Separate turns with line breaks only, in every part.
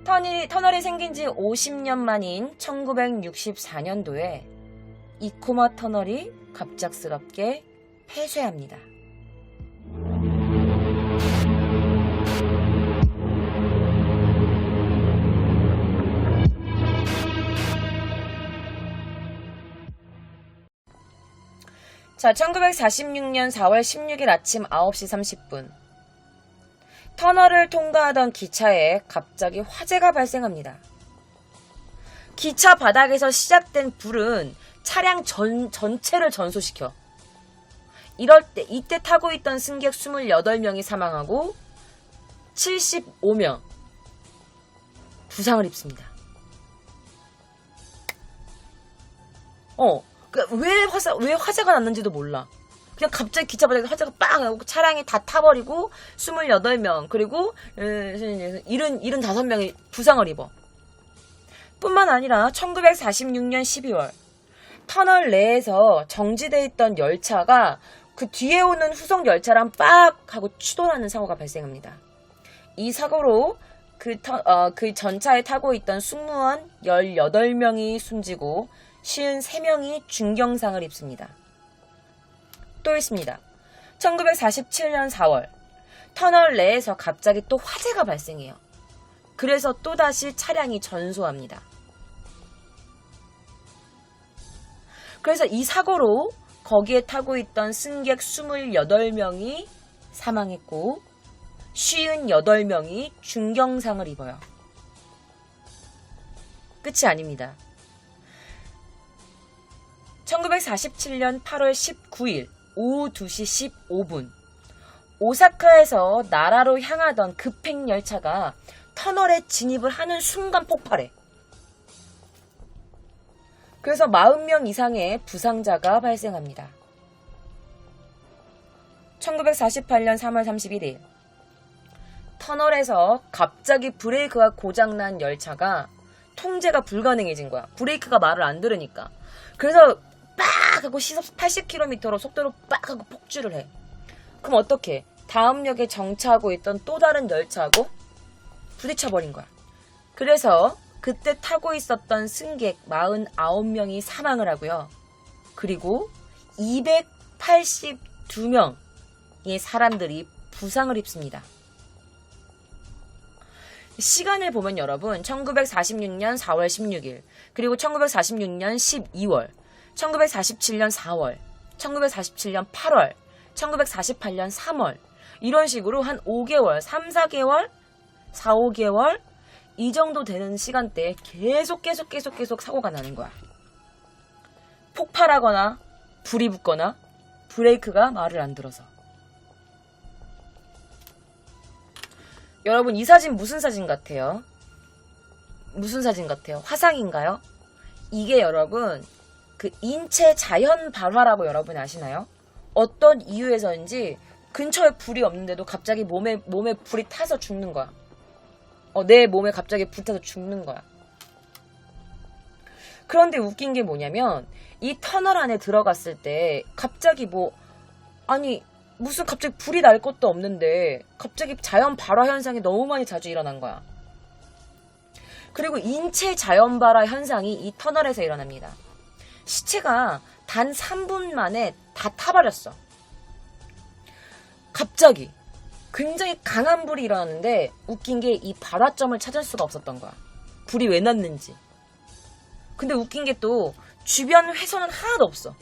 터널이 생긴 지 50년 만인 1964년도에 이코마 터널이 갑작스럽게 폐쇄합니다. 자, 1946년 4월 16일 아침 9시 30분. 터널을 통과하던 기차에 갑자기 화재가 발생합니다. 기차 바닥에서 시작된 불은 차량 전체를 전소시켜. 이때 타고 있던 승객 28명이 사망하고 75명 부상을 입습니다. 왜 화재가 났는지도 몰라. 그냥 갑자기 기차 바닥에 화재가 빵 나고 차량이 다 타버리고 28명 그리고 75명이 부상을 입어. 뿐만 아니라 1946년 12월 터널 내에서 정지되어 있던 열차가 그 뒤에 오는 후속 열차랑 빡 하고 추돌하는 사고가 발생합니다. 이 사고로 그 전차에 타고 있던 승무원 18명이 숨지고 53명이 중경상을 입습니다. 또 있습니다. 1947년 4월 터널 내에서 갑자기 또 화재가 발생해요. 그래서 또다시 차량이 전소합니다. 그래서 이 사고로 거기에 타고 있던 승객 28명이 사망했고 58명이 중경상을 입어요. 끝이 아닙니다. 1947년 8월 19일 오후 2시 15분 오사카에서 나라로 향하던 급행열차가 터널에 진입을 하는 순간 폭발해. 그래서 40명 이상의 부상자가 발생합니다. 1948년 3월 31일 터널에서 갑자기 브레이크가 고장난 열차가 통제가 불가능해진 거야. 브레이크가 말을 안 들으니까. 그래서 빡 하고 시속 80km로 속도로 빡 하고 폭주를 해. 그럼 어떡해? 다음 역에 정차하고 있던 또 다른 열차하고 부딪혀버린 거야. 그래서 그때 타고 있었던 승객 49명이 사망을 하고요. 그리고 282명의 사람들이 부상을 입습니다. 시간을 보면 여러분 1946년 4월 16일 그리고 1946년 12월 1947년 4월 1947년 8월 1948년 3월 이런 식으로 한 5개월 3, 4개월 4, 5개월 이 정도 되는 시간대에 계속 사고가 나는 거야. 폭발하거나 불이 붙거나 브레이크가 말을 안 들어서. 여러분 이 사진 무슨 사진 같아요? 무슨 사진 같아요? 화상인가요? 이게 여러분 그 인체 자연 발화라고 여러분 아시나요? 어떤 이유에서인지 근처에 불이 없는데도 갑자기 몸에 불이 타서 죽는 거야. 내 몸에 갑자기 불 타서 죽는 거야. 그런데 웃긴 게 뭐냐면 이 터널 안에 들어갔을 때 갑자기 무슨 갑자기 불이 날 것도 없는데 갑자기 자연 발화 현상이 너무 많이 자주 일어난 거야. 그리고 인체 자연 발화 현상이 이 터널에서 일어납니다. 시체가 단 3분 만에 다 타버렸어. 갑자기 굉장히 강한 불이 일어났는데 웃긴 게 이 발화점을 찾을 수가 없었던 거야. 불이 왜 났는지. 근데 웃긴 게 또 주변 훼손은 하나도 없어.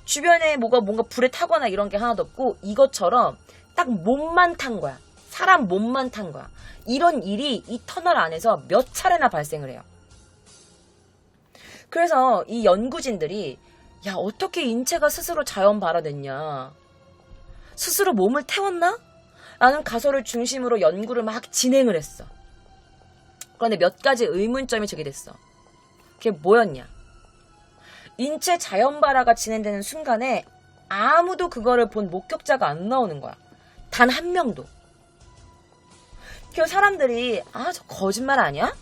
주변에 뭔가 불에 타거나 이런 게 하나도 없고 이것처럼 딱 몸만 탄 거야. 사람 몸만 탄 거야. 이런 일이 이 터널 안에서 몇 차례나 발생을 해요. 그래서 이 연구진들이 야 어떻게 인체가 스스로 자연 발화됐냐. 스스로 몸을 태웠나? 라는 가설을 중심으로 연구를 막 진행을 했어. 그런데 몇 가지 의문점이 제기됐어. 그게 뭐였냐? 인체 자연 발화가 진행되는 순간에 아무도 그거를 본 목격자가 안 나오는 거야. 단 한 명도. 그래서 사람들이 저 거짓말 아니야?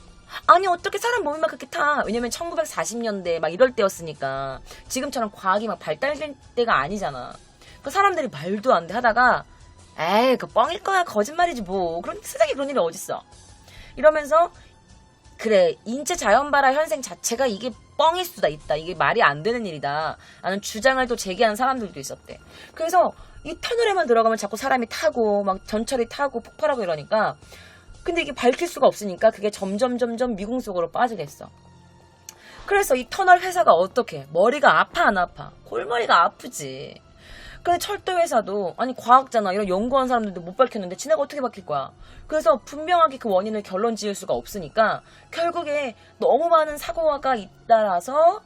아니 어떻게 사람 몸이 막 그렇게 타? 왜냐면 1940년대 막 이럴 때였으니까 지금처럼 과학이 막 발달된 때가 아니잖아. 그 사람들이 말도 안 돼 하다가 에이, 그 뻥일 거야. 거짓말이지 뭐. 세상에 그런 일이 어딨어. 이러면서 그래, 인체 자연발화 현상 자체가 이게 뻥일 수도 있다. 이게 말이 안 되는 일이다. 라는 주장을 또 제기하는 사람들도 있었대. 그래서 이 터널에만 들어가면 자꾸 사람이 타고 막 전철이 타고 폭발하고 이러니까, 근데 이게 밝힐 수가 없으니까 그게 점점 미궁 속으로 빠지겠어. 그래서 이 터널 회사가 어떻게, 머리가 아파 안 아파? 골머리가 아프지. 근데 철도 회사도, 아니 과학자나 이런 연구한 사람들도 못 밝혔는데 지네가 어떻게 밝힐 거야? 그래서 분명하게 그 원인을 결론 지을 수가 없으니까 결국에 너무 많은 사고가 잇따라서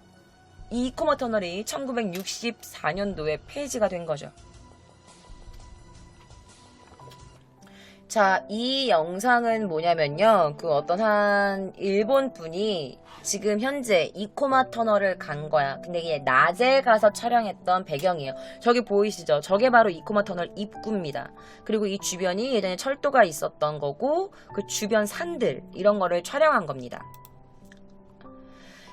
이 이코마 터널이 1964년도에 폐지가 된 거죠. 자, 이 영상은 뭐냐면요. 그 어떤 한 일본 분이 지금 현재 이코마 터널을 간 거야. 근데 이게 낮에 가서 촬영했던 배경이에요. 저기 보이시죠? 저게 바로 이코마 터널 입구입니다. 그리고 이 주변이 예전에 철도가 있었던 거고 그 주변 산들 이런 거를 촬영한 겁니다.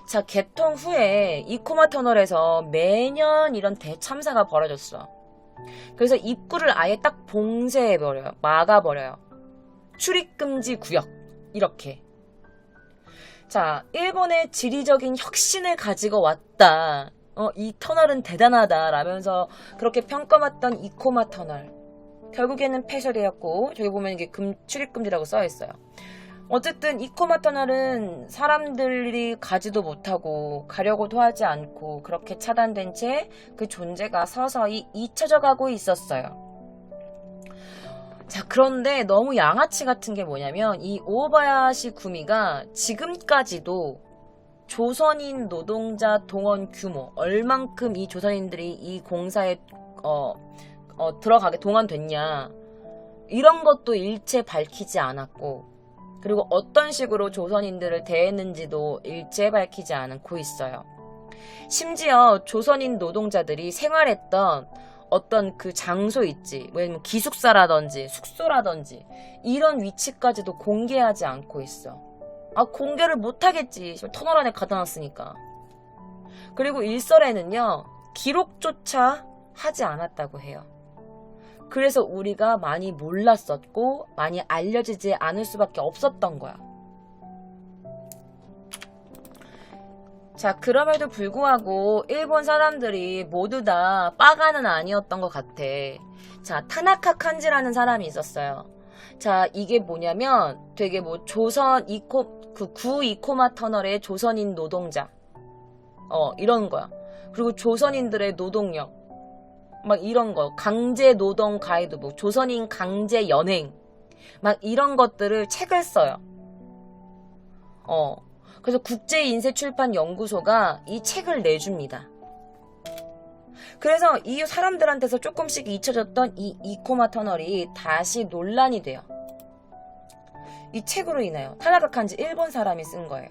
자, 개통 후에 이코마 터널에서 매년 이런 대참사가 벌어졌어. 그래서 입구를 아예 딱 봉쇄해버려요. 막아버려요. 출입금지 구역 이렇게. 자, 일본의 지리적인 혁신을 가지고 왔다. 이 터널은 대단하다 라면서 그렇게 평가받던 이코마 터널. 결국에는 폐쇄되었고 저기 보면 이게 출입금지라고 써있어요. 어쨌든 이코마 터널은 사람들이 가지도 못하고 가려고도 하지 않고 그렇게 차단된 채 그 존재가 서서히 잊혀져 가고 있었어요. 자, 그런데 너무 양아치 같은 게 뭐냐면 이 오바야시 구미가 지금까지도 조선인 노동자 동원 규모, 얼만큼 이 조선인들이 이 공사에 들어가게 동원됐냐 이런 것도 일체 밝히지 않았고, 그리고 어떤 식으로 조선인들을 대했는지도 일체 밝히지 않고 있어요. 심지어 조선인 노동자들이 생활했던 어떤 그 장소 있지, 뭐 기숙사라든지 숙소라든지 이런 위치까지도 공개하지 않고 있어. 아, 공개를 못하겠지. 터널 안에 가다 놨으니까. 그리고 일설에는요, 기록조차 하지 않았다고 해요. 그래서 우리가 많이 몰랐었고 많이 알려지지 않을 수밖에 없었던 거야. 자, 그럼에도 불구하고 일본 사람들이 모두 다 빠가는 아니었던 것 같아. 자, 타나카 칸지라는 사람이 있었어요. 자, 이게 뭐냐면 되게 뭐 구 이코마 터널의 조선인 노동자 이런 거야. 그리고 조선인들의 노동력 막 이런 거, 강제 노동 가이드북, 조선인 강제 연행 막 이런 것들을 책을 써요. 그래서 국제인쇄출판연구소가 이 책을 내줍니다. 그래서 이 사람들한테서 조금씩 잊혀졌던 이 이코마 터널이 다시 논란이 돼요. 이 책으로 인하여. 타나카 칸지 일본 사람이 쓴 거예요.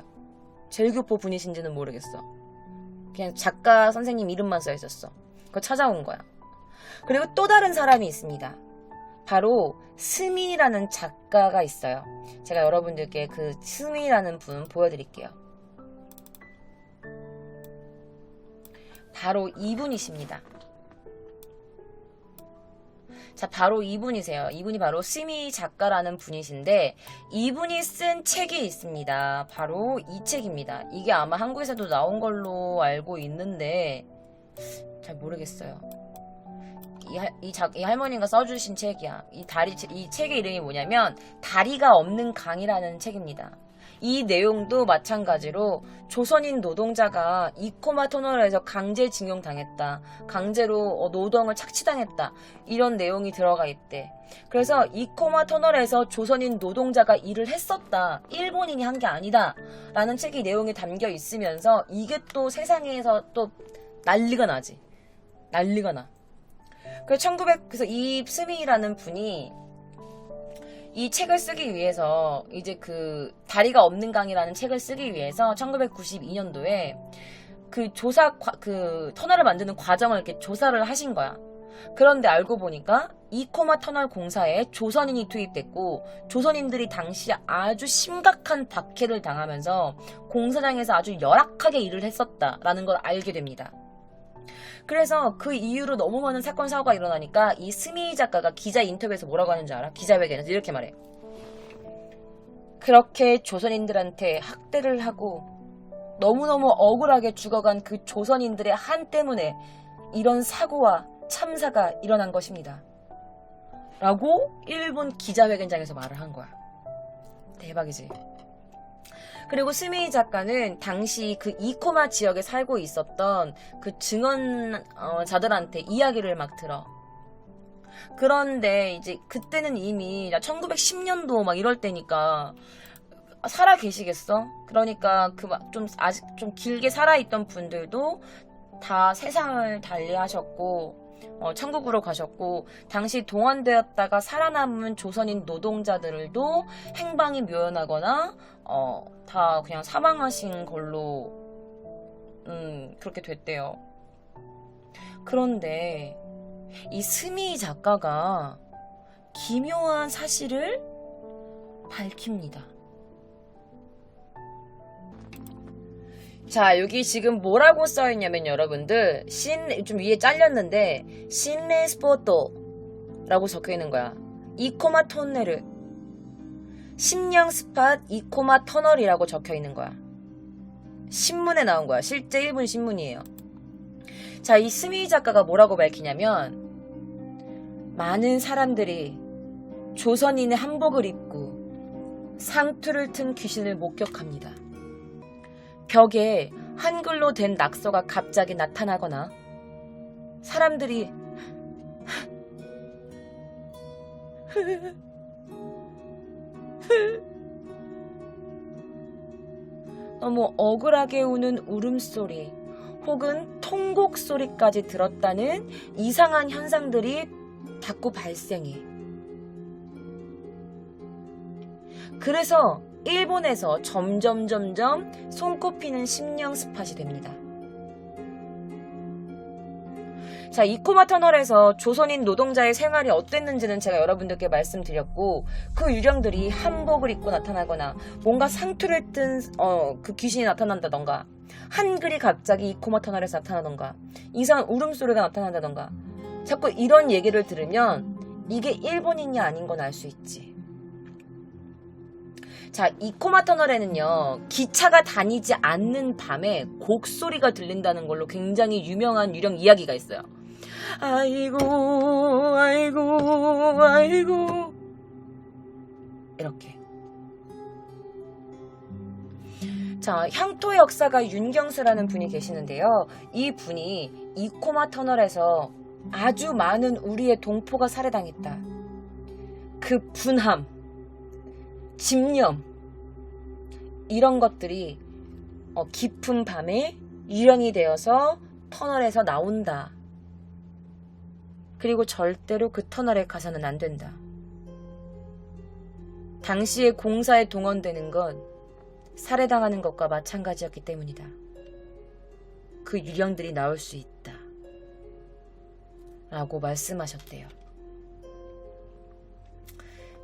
제일교포 분이신지는 모르겠어. 그냥 작가 선생님 이름만 써 있었어. 그거 찾아온 거야. 그리고 또 다른 사람이 있습니다. 바로 스미라는 작가가 있어요. 제가 여러분들께 그 스미라는 분 보여드릴게요. 바로 이분이십니다. 자, 바로 이분이세요. 이분이 바로 스미 작가라는 분이신데 이분이 쓴 책이 있습니다. 바로 이 책입니다. 이게 아마 한국에서도 나온 걸로 알고 있는데 잘 모르겠어요. 이 할머니가 써주신 책이야. 이 책의 이름이 뭐냐면 다리가 없는 강이라는 책입니다. 이 내용도 마찬가지로 조선인 노동자가 이코마 터널에서 강제징용 당했다. 강제로 노동을 착취당했다. 이런 내용이 들어가 있대. 그래서 이코마 터널에서 조선인 노동자가 일을 했었다. 일본인이 한 게 아니다. 라는 책의 내용이 담겨 있으면서 이게 또 세상에서 또 난리가 나지. 난리가 나. 그래서 이 스미라는 분이 이 책을 쓰기 위해서 이제 그 다리가 없는 강이라는 책을 쓰기 위해서 1992년도에 그 터널을 만드는 과정을 이렇게 조사를 하신 거야. 그런데 알고 보니까 이코마 터널 공사에 조선인이 투입됐고 조선인들이 당시 아주 심각한 박해를 당하면서 공사장에서 아주 열악하게 일을 했었다라는 걸 알게 됩니다. 그래서 그 이후로 너무 많은 사건 사고가 일어나니까 이 스미 작가가 기자 인터뷰에서 뭐라고 하는지 알아? 기자회견에서 이렇게 말해. 그렇게 조선인들한테 학대를 하고 너무너무 억울하게 죽어간 그 조선인들의 한 때문에 이런 사고와 참사가 일어난 것입니다. 라고 일본 기자회견장에서 말을 한 거야. 대박이지. 그리고 스미 작가는 당시 그 이코마 지역에 살고 있었던 그 증언자들한테 이야기를 막 들어. 그런데 이제 그때는 이미 1910년도 막 이럴 때니까 살아 계시겠어? 그러니까 그 좀 아직 좀 길게 살아있던 분들도 다 세상을 달리하셨고 천국으로 가셨고 당시 동원되었다가 살아남은 조선인 노동자들도 행방이 묘연하거나 다 그냥 사망하신 걸로 그렇게 됐대요. 그런데 이 스미 작가가 기묘한 사실을 밝힙니다. 자, 여기 지금 뭐라고 써있냐면 여러분들 좀 위에 잘렸는데 신레 스포토라고 적혀있는 거야. 이코마 토네르 심령 스팟 이코마 터널이라고 적혀있는 거야. 신문에 나온 거야. 실제 일본 신문이에요. 자, 이 스미 작가가 뭐라고 밝히냐면 많은 사람들이 조선인의 한복을 입고 상투를 튼 귀신을 목격합니다. 벽에 한글로 된 낙서가 갑자기 나타나거나 사람들이 너무 억울하게 우는 울음소리 혹은 통곡소리까지 들었다는 이상한 현상들이 자꾸 발생해. 그래서 일본에서 점점 손꼽히는 심령 스팟이 됩니다. 자, 이코마 터널에서 조선인 노동자의 생활이 어땠는지는 제가 여러분들께 말씀드렸고 그 유령들이 한복을 입고 나타나거나 뭔가 상투를 뜬 그 귀신이 나타난다던가 한글이 갑자기 이코마 터널에서 나타나던가 이상한 울음소리가 나타난다던가 자꾸 이런 얘기를 들으면 이게 일본인이 아닌 건 알 수 있지. 자, 이코마 터널에는요 기차가 다니지 않는 밤에 곡소리가 들린다는 걸로 굉장히 유명한 유령 이야기가 있어요. 아이고 아이고 아이고 이렇게. 자, 향토 역사가 윤경수라는 분이 계시는데요. 이 분이 이코마 터널에서 아주 많은 우리의 동포가 살해당했다. 그 분함, 집념 이런 것들이 깊은 밤에 유령이 되어서 터널에서 나온다. 그리고 절대로 그 터널에 가서는 안 된다. 당시에 공사에 동원되는 건 살해당하는 것과 마찬가지였기 때문이다. 그 유령들이 나올 수 있다. 라고 말씀하셨대요.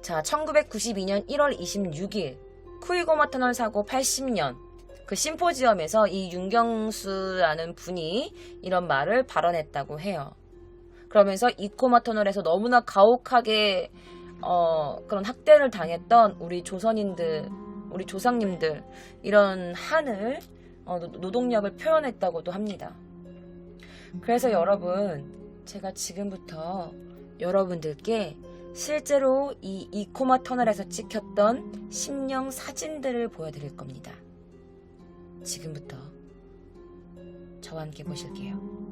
자, 1992년 1월 26일 쿠이고마 터널 사고 80년 그 심포지엄에서 이 윤경수라는 분이 이런 말을 발언했다고 해요. 그러면서 이코마 터널에서 너무나 가혹하게 그런 학대를 당했던 우리 조선인들, 우리 조상님들 이런 한을 노동력을 표현했다고도 합니다. 그래서 여러분, 제가 지금부터 여러분들께 실제로 이 이코마 터널에서 찍혔던 심령 사진들을 보여드릴 겁니다. 지금부터 저와 함께 보실게요.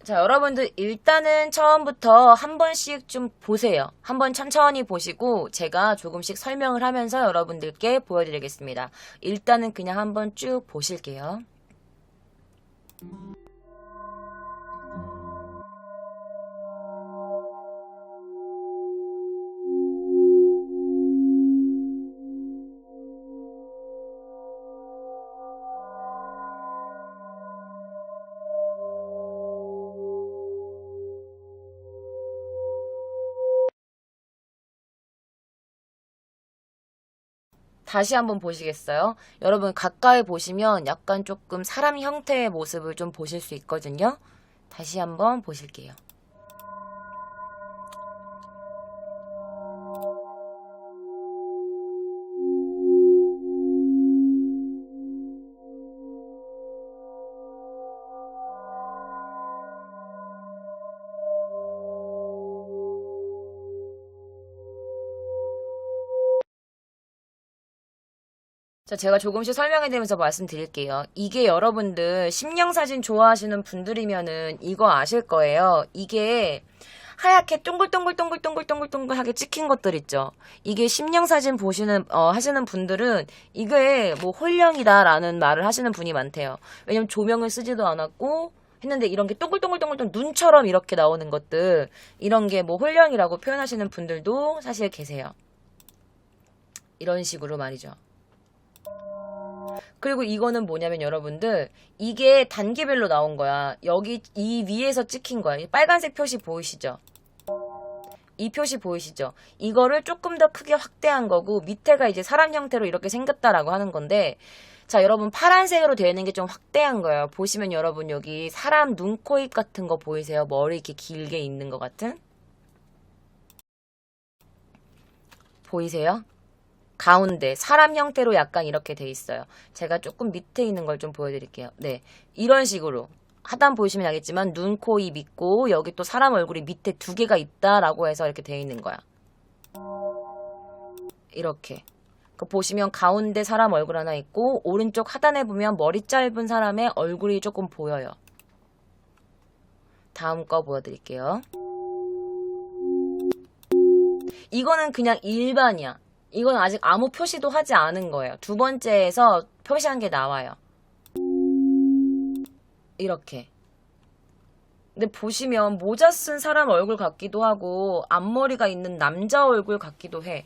자, 여러분들 일단은 처음부터 한 번씩 좀 보세요. 한번 천천히 보시고 제가 조금씩 설명을 하면서 여러분들께 보여드리겠습니다. 일단은 그냥 한번 쭉 보실게요. 다시 한번 보시겠어요? 여러분 가까이 보시면 약간 조금 사람 형태의 모습을 좀 보실 수 있거든요. 다시 한번 보실게요. 자, 제가 조금씩 설명해드리면서 말씀드릴게요. 이게 여러분들 심령사진 좋아하시는 분들이면은 이거 아실 거예요. 이게 하얗게 동글동글동글동글동글동글하게 찍힌 것들 있죠. 이게 심령사진 하시는 분들은 이게 뭐 홀령이다라는 말을 하시는 분이 많대요. 왜냐면 조명을 쓰지도 않았고 했는데 이런 게 동글동글동글동 눈처럼 이렇게 나오는 것들, 이런 게 뭐 홀령이라고 표현하시는 분들도 사실 계세요. 이런 식으로 말이죠. 그리고 이거는 뭐냐면 여러분들 이게 단계별로 나온 거야. 여기 이 위에서 찍힌 거야. 빨간색 표시 보이시죠? 이 표시 보이시죠? 이거를 조금 더 크게 확대한 거고 밑에가 이제 사람 형태로 이렇게 생겼다라고 하는 건데, 자 여러분 파란색으로 되어 있는 게 좀 확대한 거예요. 보시면 여러분 여기 사람 눈, 코, 입 같은 거 보이세요? 머리 이렇게 길게 있는 것 같은? 보이세요? 가운데 사람 형태로 약간 이렇게 돼 있어요. 제가 조금 밑에 있는 걸 좀 보여드릴게요. 네, 이런 식으로 하단 보시면 알겠지만 눈, 코, 입 있고 여기 또 사람 얼굴이 밑에 두 개가 있다라고 해서 이렇게 돼 있는 거야. 이렇게 보시면 가운데 사람 얼굴 하나 있고 오른쪽 하단에 보면 머리 짧은 사람의 얼굴이 조금 보여요. 다음 거 보여드릴게요. 이거는 그냥 일반이야. 이건 아직 아무 표시도 하지 않은 거예요. 두 번째에서 표시한 게 나와요. 이렇게. 근데 보시면 모자 쓴 사람 얼굴 같기도 하고 앞머리가 있는 남자 얼굴 같기도 해.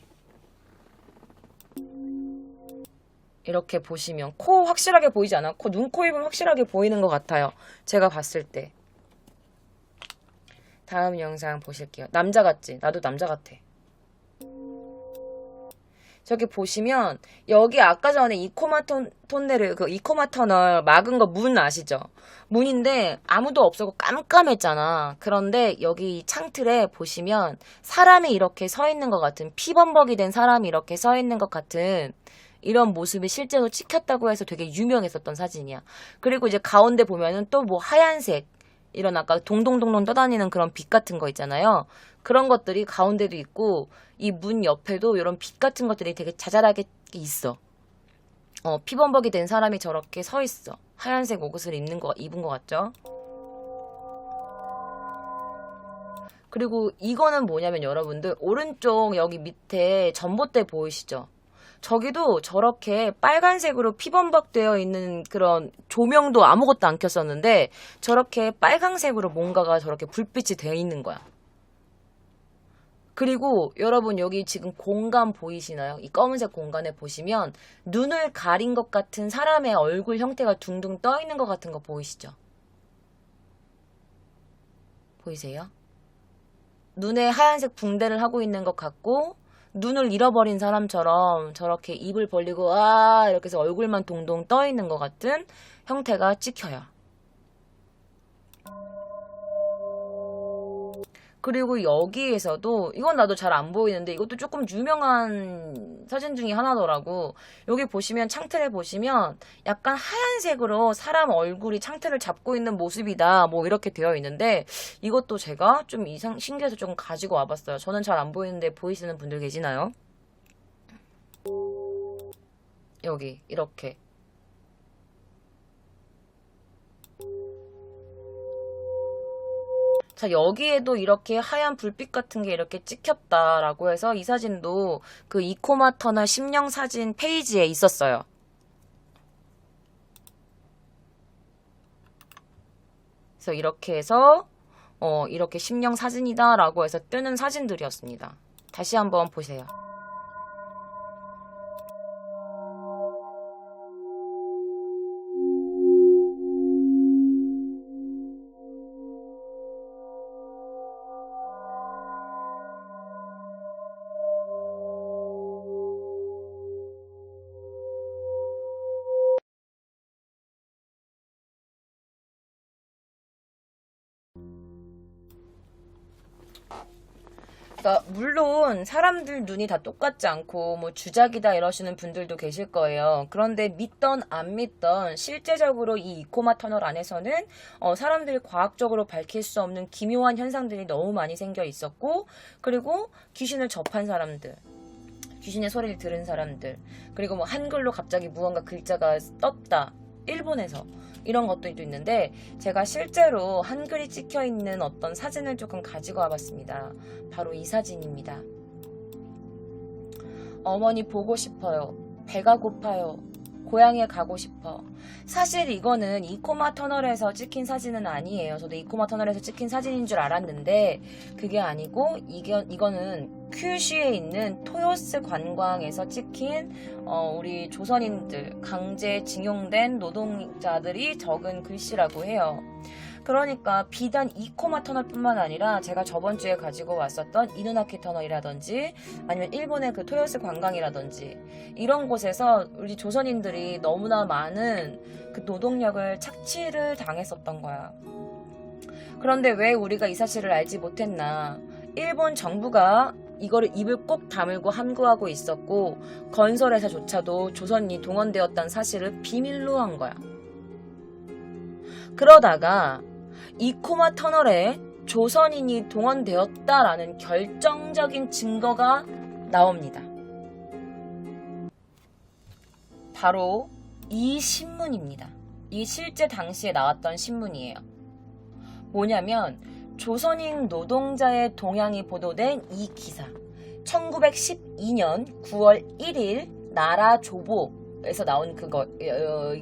이렇게 보시면 코 확실하게 보이지 않아? 눈, 코, 입은 확실하게 보이는 것 같아요. 제가 봤을 때. 다음 영상 보실게요. 남자 같지? 나도 남자 같아. 저기 보시면 여기 아까 전에 이코마 톤네를 그 이코마 터널 막은 거 문 아시죠? 문인데 아무도 없었고 깜깜했잖아. 그런데 여기 창틀에 보시면 사람이 이렇게 서 있는 것 같은, 피범벅이 된 사람이 이렇게 서 있는 것 같은 이런 모습이 실제로 찍혔다고 해서 되게 유명했었던 사진이야. 그리고 이제 가운데 보면은 또 뭐 하얀색 이런 아까 동동동동 떠다니는 그런 빛 같은 거 있잖아요. 그런 것들이 가운데도 있고 이 문 옆에도 이런 빛 같은 것들이 되게 자잘하게 있어. 피범벅이 된 사람이 저렇게 서 있어. 하얀색 옷을 입은 것 같죠? 그리고 이거는 뭐냐면 여러분들 오른쪽 여기 밑에 전봇대 보이시죠? 저기도 저렇게 빨간색으로 피범벅 되어 있는 그런 조명도 아무것도 안 켰었는데 저렇게 빨간색으로 뭔가가 저렇게 불빛이 되어 있는 거야. 그리고 여러분 여기 지금 공간 보이시나요? 이 검은색 공간에 보시면 눈을 가린 것 같은 사람의 얼굴 형태가 둥둥 떠 있는 것 같은 거 보이시죠? 보이세요? 눈에 하얀색 붕대를 하고 있는 것 같고 눈을 잃어버린 사람처럼 저렇게 입을 벌리고 이렇게 해서 얼굴만 동동 떠 있는 것 같은 형태가 찍혀요. 그리고 여기에서도 이건 나도 잘 안 보이는데 이것도 조금 유명한 사진 중에 하나더라고. 여기 보시면 창틀에 보시면 약간 하얀색으로 사람 얼굴이 창틀을 잡고 있는 모습이다 뭐 이렇게 되어 있는데 이것도 제가 좀 신기해서 조금 가지고 와봤어요. 저는 잘 안 보이는데 보이시는 분들 계시나요? 여기 이렇게 자, 여기에도 이렇게 하얀 불빛 같은 게 이렇게 찍혔다라고 해서 이 사진도 그 이코마 터널 심령 사진 페이지에 있었어요. 그래서 이렇게 해서 이렇게 심령 사진이다라고 해서 뜨는 사진들이었습니다. 다시 한번 보세요. 그러니까 물론 사람들 눈이 다 똑같지 않고 뭐 주작이다 이러시는 분들도 계실 거예요. 그런데 믿던 안 믿던 실제적으로 이 이코마 터널 안에서는 사람들이 과학적으로 밝힐 수 없는 기묘한 현상들이 너무 많이 생겨 있었고, 그리고 귀신을 접한 사람들, 귀신의 소리를 들은 사람들, 그리고 뭐 한글로 갑자기 무언가 글자가 떴다, 일본에서 이런 것들도 있는데, 제가 실제로 한글이 찍혀 있는 어떤 사진을 조금 가지고 와봤습니다. 바로 이 사진입니다. 어머니 보고 싶어요. 배가 고파요. 고향에 가고 싶어. 사실 이거는 이코마 터널에서 찍힌 사진은 아니에요. 저도 이코마 터널에서 찍힌 사진인 줄 알았는데 그게 아니고 이거는 큐슈에 있는 토요스 관광에서 찍힌 우리 조선인들, 강제징용된 노동자들이 적은 글씨라고 해요. 그러니까 비단 이코마 터널뿐만 아니라 제가 저번 주에 가지고 왔었던 이누나키 터널이라든지 아니면 일본의 그 토요스 관광이라든지 이런 곳에서 우리 조선인들이 너무나 많은 그 노동력을 착취를 당했었던 거야. 그런데 왜 우리가 이 사실을 알지 못했나? 일본 정부가 이거를 입을 꼭 다물고 함구하고 있었고, 건설회사조차도 조선인이 동원되었다는 사실을 비밀로 한 거야. 그러다가 이코마 터널에 조선인이 동원되었다라는 결정적인 증거가 나옵니다. 바로 이 신문입니다. 이 실제 당시에 나왔던 신문이에요. 뭐냐면 조선인 노동자의 동향이 보도된 이 기사, 1912년 9월 1일 나라조보에서 나온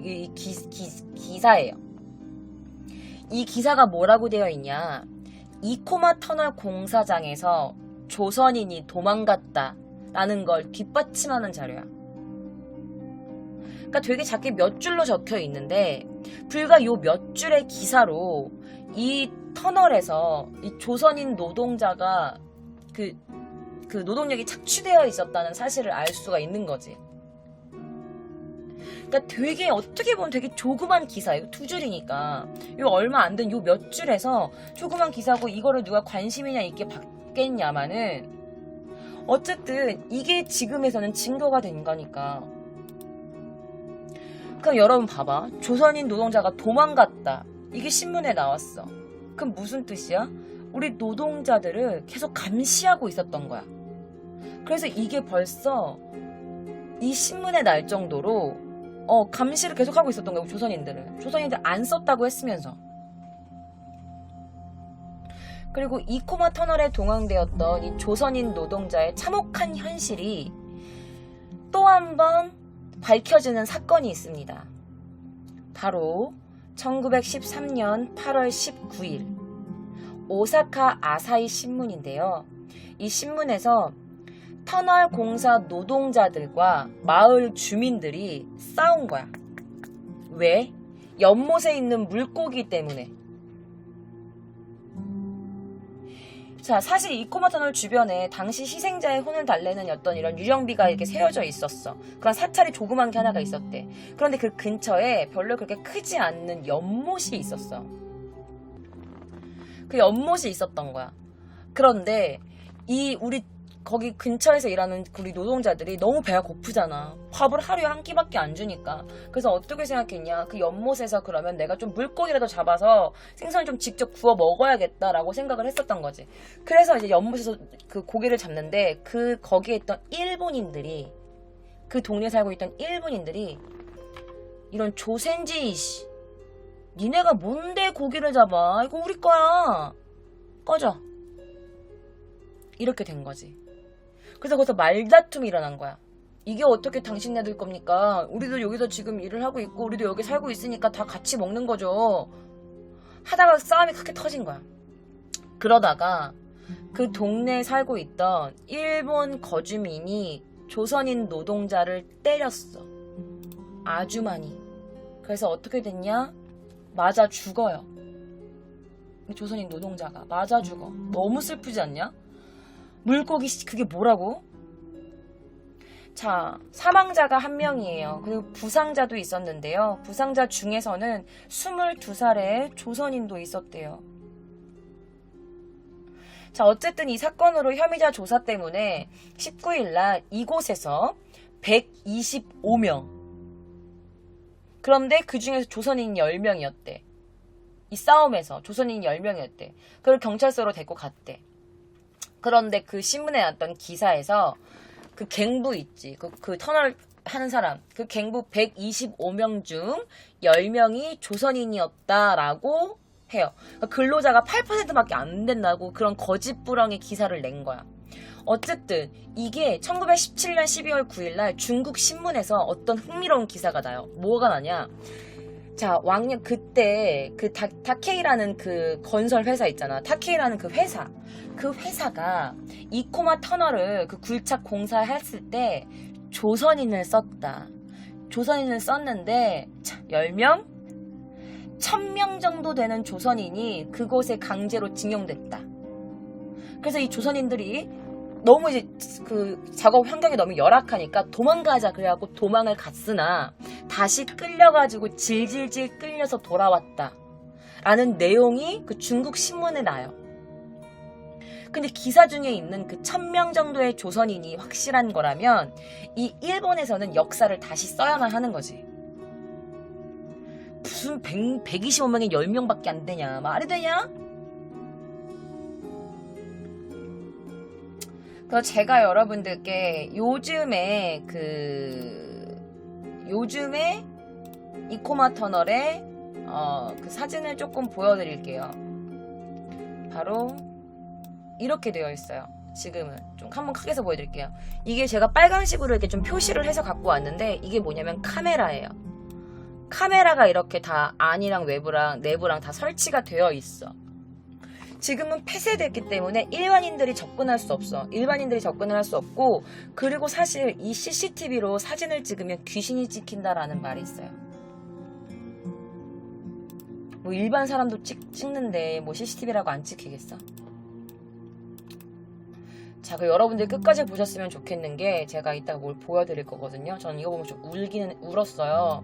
이 기사예요. 이 기사가 뭐라고 되어 있냐? 이코마 터널 공사장에서 조선인이 도망갔다라는 걸 뒷받침하는 자료야. 그러니까 되게 작게 몇 줄로 적혀 있는데 불과 요 몇 줄의 기사로 이 터널에서 이 조선인 노동자가 그 노동력이 착취되어 있었다는 사실을 알 수가 있는 거지. 그러니까 되게 어떻게 보면 되게 조그만 기사예요. 두 줄이니까. 이거 얼마 안 된 요 몇 줄에서 조그만 기사고 이거를 누가 관심이냐 있게 받겠냐마는 어쨌든 이게 지금에서는 증거가 된 거니까. 그럼 여러분 봐봐. 조선인 노동자가 도망갔다. 이게 신문에 나왔어. 그럼 무슨 뜻이야? 우리 노동자들을 계속 감시하고 있었던 거야. 그래서 이게 벌써 이 신문에 날 정도로 감시를 계속하고 있었던 거예요. 조선인들 안 썼다고 했으면서. 그리고 이코마 터널에 동원되었던 이 조선인 노동자의 참혹한 현실이 또 한 번 밝혀지는 사건이 있습니다. 바로 1913년 8월 19일 오사카 아사히 신문인데요. 이 신문에서 터널 공사 노동자들과 마을 주민들이 싸운 거야. 왜? 연못에 있는 물고기 때문에. 자, 사실 이코마 터널 주변에 당시 희생자의 혼을 달래는 어떤 이런 유령비가 이렇게 세워져 있었어. 그런 사찰이 조그만 게 하나가 있었대. 그런데 그 근처에 별로 그렇게 크지 않는 연못이 있었어. 그 연못이 있었던 거야. 그런데 우리 거기 근처에서 일하는 우리 노동자들이 너무 배가 고프잖아. 밥을 하루에 한 끼밖에 안 주니까. 그래서 어떻게 생각했냐? 그 연못에서 그러면 내가 좀 물고기라도 잡아서 생선을 좀 직접 구워 먹어야겠다라고 생각을 했었던 거지. 그래서 이제 연못에서 그 고기를 잡는데 거기에 있던 일본인들이, 그 동네에 살고 있던 일본인들이 이런 조센지 니네가 뭔데 고기를 잡아? 이거 우리 거야. 꺼져. 이렇게 된 거지. 그래서 거기서 말다툼이 일어난 거야. 이게 어떻게 당신네들 겁니까? 우리도 여기서 지금 일을 하고 있고 우리도 여기 살고 있으니까 다 같이 먹는 거죠. 하다가 싸움이 크게 터진 거야. 그러다가 그 동네에 살고 있던 일본 거주민이 조선인 노동자를 때렸어. 아주 많이. 그래서 어떻게 됐냐? 맞아 죽어요. 조선인 노동자가 맞아 죽어. 너무 슬프지 않냐? 물고기 그게 뭐라고? 자, 사망자가 1명이에요. 그리고 부상자도 있었는데요. 부상자 중에서는 22살의 조선인도 있었대요. 자, 어쨌든 이 사건으로 혐의자 조사 때문에 19일 날 이곳에서 125명. 그런데 그 중에서 조선인 10명이었대. 이 싸움에서 조선인 10명이었대. 그걸 경찰서로 데리고 갔대. 그런데 그 신문에 났던 기사에서 그 갱부 있지. 그 터널 하는 사람. 그 갱부 125명 중 10명이 조선인이었다라고 해요. 그러니까 근로자가 8%밖에 안 된다고 그런 거짓부렁의 기사를 낸 거야. 어쨌든 이게 1917년 12월 9일 날 중국 신문에서 어떤 흥미로운 기사가 나요. 뭐가 나냐? 자, 왕년 그때 그 타케이라는 그 건설 회사 있잖아. 타케이라는 그 회사. 그 회사가 이코마 터널을 그 굴착 공사했을 때 조선인을 썼다. 조선인을 썼는데 10명? 1000명 정도 되는 조선인이 그곳에 강제로 징용됐다. 그래서 이 조선인들이 너무 이제 그 작업 환경이 너무 열악하니까 도망가자 그래갖고 도망을 갔으나 다시 끌려가지고 질질질 끌려서 돌아왔다 라는 내용이 그 중국 신문에 나요. 근데 기사 중에 있는 그 1000명 정도의 조선인이 확실한 거라면 이 일본에서는 역사를 다시 써야만 하는 거지. 무슨 125명에 10명밖에 안 되냐? 말이 되냐? 그래서 제가 여러분들께 요즘에 이코마 터널의 그 사진을 조금 보여드릴게요. 바로 이렇게 되어 있어요. 지금은 좀 한번 크게 해서 보여드릴게요. 이게 제가 빨간색으로 이렇게 좀 표시를 해서 갖고 왔는데 이게 뭐냐면 카메라예요. 카메라가 이렇게 다 안이랑 외부랑 내부랑 다 설치가 되어 있어. 지금은 폐쇄됐기 때문에 일반인들이 접근할 수 없어. 일반인들이 접근을 할 수 없고, 그리고 사실 이 CCTV로 사진을 찍으면 귀신이 찍힌다라는 말이 있어요. 뭐 일반 사람도 찍는데 뭐 CCTV라고 안 찍히겠어? 자, 그 여러분들 끝까지 보셨으면 좋겠는 게 제가 이따가 뭘 보여드릴 거거든요. 저는 이거 보면 좀 울었어요.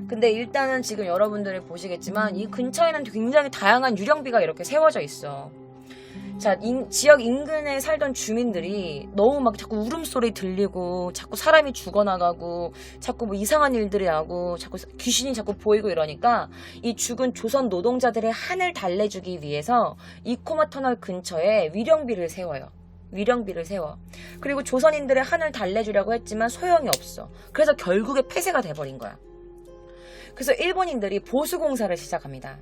근데 일단은 지금 여러분들이 보시겠지만 이 근처에는 굉장히 다양한 유령비가 이렇게 세워져 있어. 자, 지역 인근에 살던 주민들이 너무 막 자꾸 울음소리 들리고 자꾸 사람이 죽어나가고 자꾸 뭐 이상한 일들이 나고 자꾸 귀신이 자꾸 보이고 이러니까 이 죽은 조선 노동자들의 한을 달래주기 위해서 이코마 터널 근처에 위령비를 세워요. 위령비를 세워. 그리고 조선인들의 한을 달래주려고 했지만 소용이 없어. 그래서 결국에 폐쇄가 돼버린 거야. 그래서 일본인들이 보수공사를 시작합니다.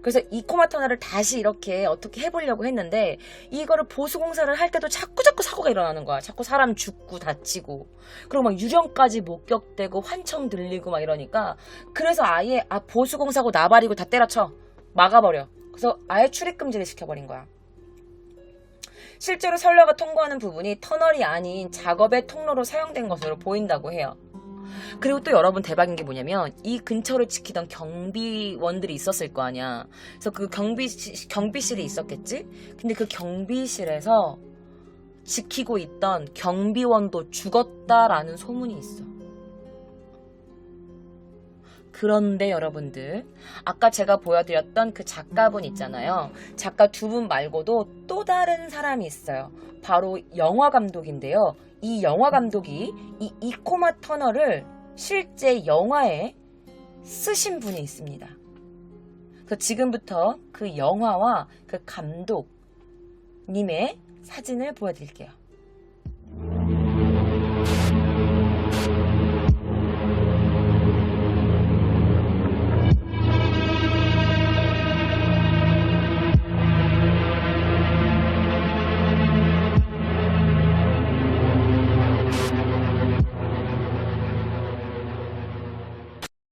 그래서 이코마 터널을 다시 이렇게 어떻게 해보려고 했는데 이거를 보수공사를 할 때도 자꾸 사고가 일어나는 거야. 자꾸 사람 죽고 다치고 그리고 막 유령까지 목격되고 환청 들리고 막 이러니까 그래서 아예 보수공사고 나발이고 다 때려쳐 막아버려. 그래서 아예 출입금지를 시켜버린 거야. 실제로 선로가 통과하는 부분이 터널이 아닌 작업의 통로로 사용된 것으로 보인다고 해요. 그리고 또 여러분 대박인 게 뭐냐면 이 근처를 지키던 경비원들이 있었을 거 아니야. 그래서 그 경비실이 있었겠지? 근데 그 경비실에서 지키고 있던 경비원도 죽었다라는 소문이 있어. 그런데 여러분들 아까 제가 보여드렸던 그 작가분 있잖아요. 작가 두 분 말고도 또 다른 사람이 있어요. 바로 영화 감독인데요. 이 영화 감독이 이 이코마 터널을 실제 영화에 쓰신 분이 있습니다. 그래서 지금부터 그 영화와 그 감독님의 사진을 보여드릴게요.